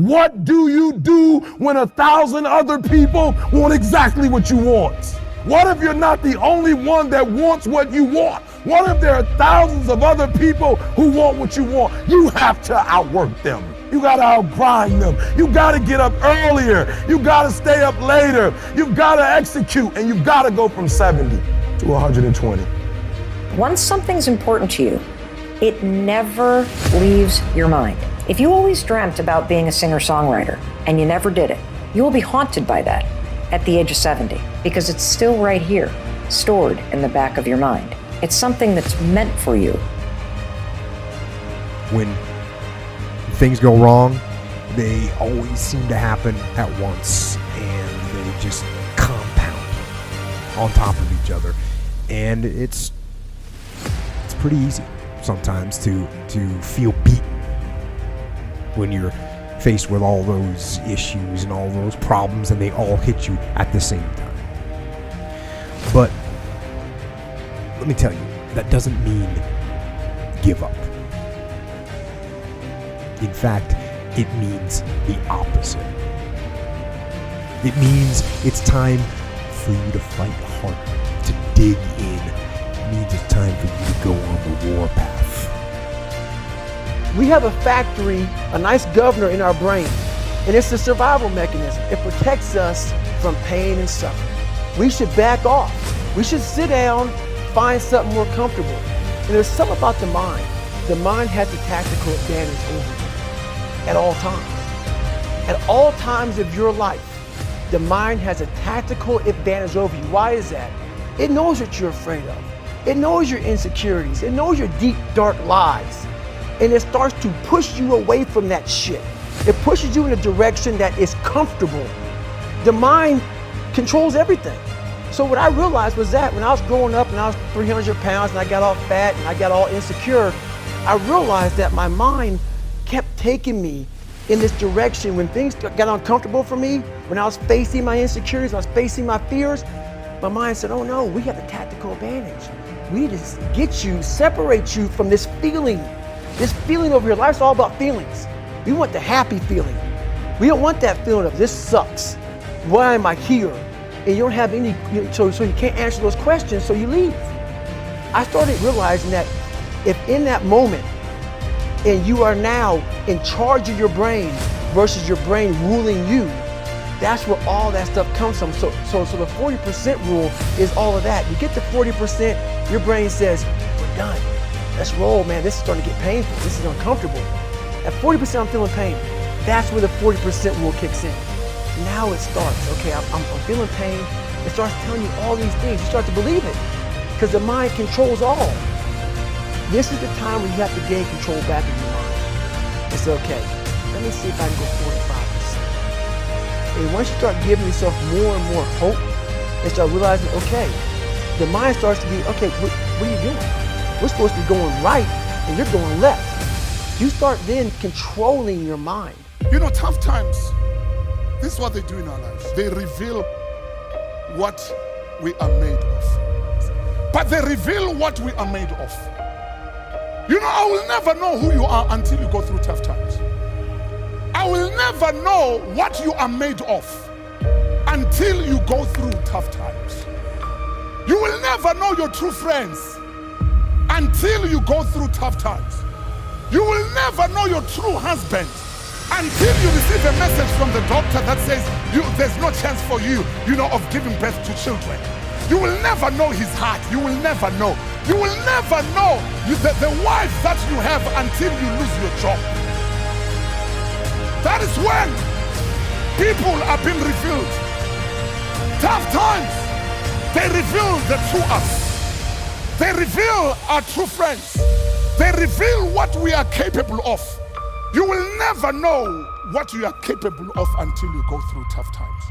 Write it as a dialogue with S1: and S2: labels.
S1: What do you do when 1,000 other people want exactly what you want? What if you're not the only one that wants what you want? What if there are thousands of other people who want what you want? You have to outwork them. You gotta outgrind them. You gotta get up earlier. You gotta stay up later. You've gotta execute, and you've gotta go from 70 to 120.
S2: Once something's important to you, it never leaves your mind. If you always dreamt about being a singer-songwriter and you never did it, you will be haunted by that at the age of 70, because it's still right here, stored in the back of your mind. It's something that's meant for you.
S3: When things go wrong, they always seem to happen at once, and they just compound on top of each other. And it's pretty easy sometimes to feel beaten when you're faced with all those issues and all those problems, and they all hit you at the same time. But let me tell you, that doesn't mean give up. In fact, it means the opposite. It means it's time for you to fight harder, to dig in. It means it's time for you to go on the war path.
S4: We have a factory, a nice governor in our brain, and it's a survival mechanism. It protects us from pain and suffering. We should back off. We should sit down, find something more comfortable. And there's something about the mind. The mind has a tactical advantage over you at all times. At all times of your life, the mind has a tactical advantage over you. Why is that? It knows what you're afraid of. It knows your insecurities. It knows your deep, dark lies. And it starts to push you away from that shit. It pushes you in a direction that is comfortable. The mind controls everything. So what I realized was that when I was growing up and I was 300 pounds and I got all fat and I got all insecure, I realized that my mind kept taking me in this direction. When things got uncomfortable for me, when I was facing my insecurities, I was facing my fears, my mind said, oh no, we have the tactical advantage. We need to get you, separate you from this feeling. This feeling over here, life's all about feelings. We want the happy feeling. We don't want that feeling of this sucks. Why am I here? And you don't have any, so you can't answer those questions, so you leave. I started realizing that if in that moment, and you are now in charge of your brain versus your brain ruling you, that's where all that stuff comes from. So the 40% rule is all of that. You get to 40%, your brain says, we're done. Let's roll, man. This is starting to get painful. This is uncomfortable. At 40%, I'm feeling pain. That's where the 40% rule kicks in. Now it starts. Okay, I'm feeling pain. It starts telling you all these things. You start to believe it because the mind controls all. This is the time where you have to gain control back in your mind. It's okay. Let me see if I can go 45%. And once you start giving yourself more and more hope and start realizing, okay, the mind starts to be, okay, what are you doing? We're supposed to be going right, and you're going left. You start then controlling your mind.
S5: You know, tough times, this is what they do in our lives. They reveal what we are made of. But they reveal what we are made of. You know, I will never know who you are until you go through tough times. I will never know what you are made of until you go through tough times. You will never know your true friends until you go through tough times. You will never know your true husband until you receive a message from the doctor that says there's no chance for you, of giving birth to children. You will never know his heart. You will never know. You will never know the wife that you have until you lose your job. That is when people are being revealed. Tough times, they reveal the true us. They reveal our true friends. They reveal what we are capable of. You will never know what you are capable of until you go through tough times.